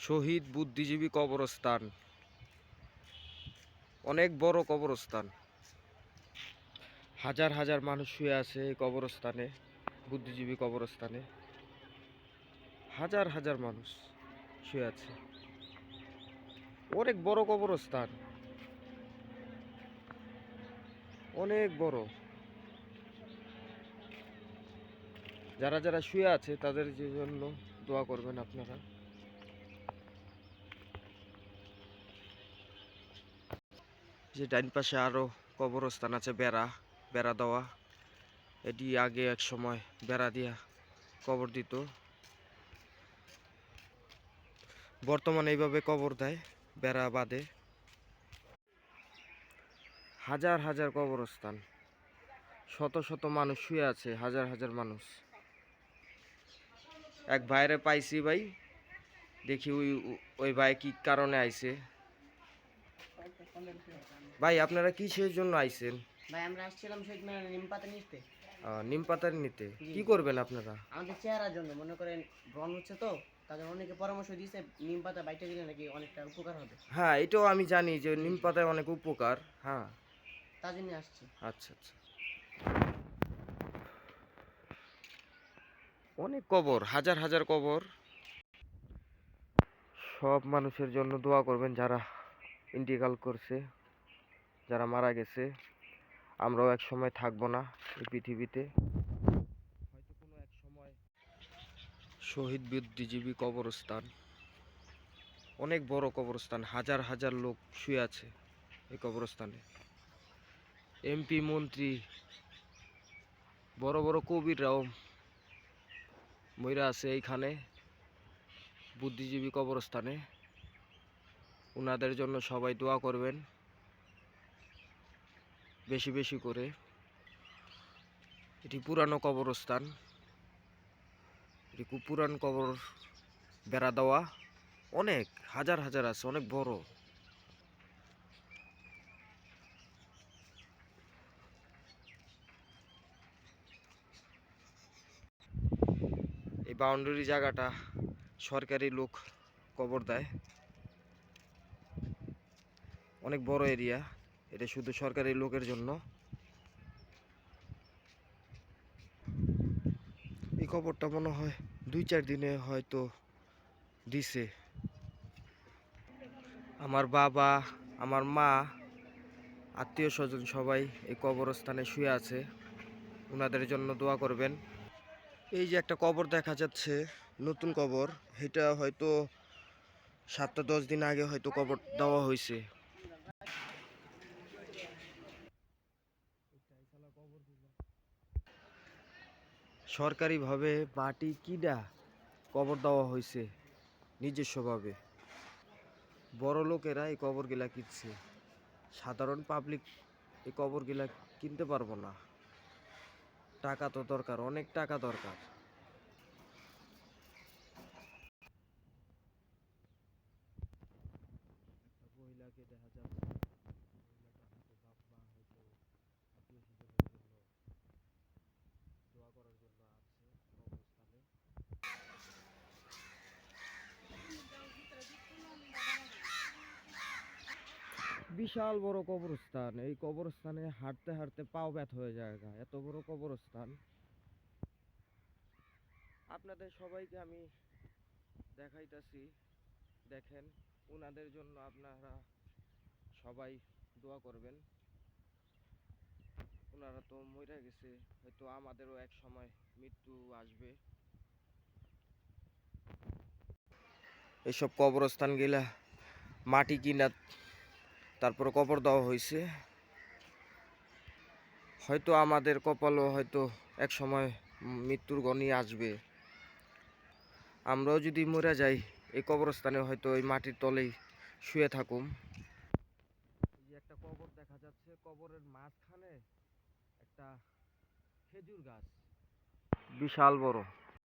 শহীদ বুদ্ধিজীবী কবরস্থান, অনেক বড় কবরস্থান। হাজার হাজার মানুষ শুয়ে আছে এই কবরস্থানে, বুদ্ধিজীবী কবরস্থানে হাজার হাজার মানুষ শুয়ে আছে। অনেক বড় কবরস্থান, অনেক বড়। যারা যারা শুয়ে আছে তাদের জন্য দোয়া করবেন আপনারা। যে ডাইন পাশে আরো কবরস্থান আছে, বেড়া দেওয়া। এটি আগে এক সময় বেড়া দিয়া কবর দিত, বর্তমানে এইভাবে কবর দেয়, বেড়া বাঁধে। হাজার হাজার কবরস্থান, শত শত মানুষ শুয়ে আছে, হাজার হাজার মানুষ। এক ভাইরে পাইছি ভাই, দেখি ওই ভাই কি কারণে আইছে। ভাই আপনারা কিসের জন্য আইছেন? ভাই আমরা আসছিলাম শহীদ মিনারে নিম পাতা নিতে। নিম পাতা নিতে কি করবেন আপনারা? আমাদের চেহারার জন্য, মনে করেন ব্রণ হচ্ছে তো, তাদের অনেকে পরামর্শ দিয়েছে নিম পাতা বাইটে দিলে নাকি অনেকটা উপকার হবে। হ্যাঁ, এটাও আমি জানি যে নিম পাতায় অনেক উপকার। হ্যাঁ, তার জন্য আসছি। আচ্ছা আচ্ছা। অনেক কবর, হাজার হাজার কবর। সব মানুষের জন্য দোয়া করবেন যারা ইন্তেকাল করছে, যারা মারা গেছে। আমরাও এক সময় থাকবো না এই পৃথিবীতে, হয়তো কোনো এক সময়। শহীদ বুদ্ধিজীবী কবরস্থান, অনেক বড় কবরস্থান, হাজার হাজার লোক শুয়ে আছে এই কবরস্থানে। এমপি, মন্ত্রী, বড় বড় কবিরাও মইরা আছে এইখানে বুদ্ধিজীবী কবরস্থানে। উনাদের জন্য সবাই দোয়া করবেন বেশি বেশি করে। এটি পুরানো কবরস্থান, এটি খুব পুরান কবর, বেড়া দেওয়া, অনেক হাজার হাজার আছে, অনেক বড়। এই বাউন্ডারি জায়গাটা সরকারি লোক কবর দেয়, অনেক বড় এরিয়া। এটা শুধু সরকারি লোকের জন্য। এই কবরটা মনে হয় 2-4 দিনে হয়তো দিছে। আমার বাবা, আমার মা, আত্মীয় স্বজন সবাই এই কবরস্থানে শুয়ে আছে, ওনাদের জন্য দোয়া করবেন। এই যে একটা কবর দেখা যাচ্ছে, নতুন কবর, এটা হয়তো 7-10 দিন আগে হয়তো কবর দেওয়া হয়েছে। সরকারিভাবে মাটি কিনা কবর দেওয়া হয়েছে নিজস্বভাবে। বড় লোকেরা এই কবরগুলা কিনছে, সাধারণ পাবলিক এই কবরগুলা কিনতে পারবো না। টাকা তো দরকার, অনেক টাকা দরকার। মহিলাকে দেখা যাচ্ছে, মহিলাটার হাতে বাপ মা হয়তো আত্মীয় স্বজনের জন্য দোয়া করার জন্য আছে কবরস্থানে। বিশাল বড় কবরস্থান, এই কবরস্থানে হাঁটতে হাঁটতে পাও ব্যথা হয়ে যায়, এত বড় কবরস্থান। আপনাদের সবাইকে আমি দেখাইতাছি, দেখেন। ওনাদের জন্য আপনারা সবাই দোয়া করবেন। ওনারা তো মরে গেছে, হয়তো আমাদেরও এক সময় মৃত্যু আসবে। এইসব কবরস্থান গেলা মাটি কিনা তারপর কবর দেওয়া হয়েছে। হয়তো আমাদের কপালও হয়তো এক সময় মৃত্যুর গণি আসবে। আমরাও যদি মরে যাই এই কবরস্থানে হয়তো এই মাটির তলেই শুয়ে থাকুম। এই যে একটা কবর দেখা যাচ্ছে, কবরের মাঝখানে একটা খেজুর গাছ, বিশাল বড়।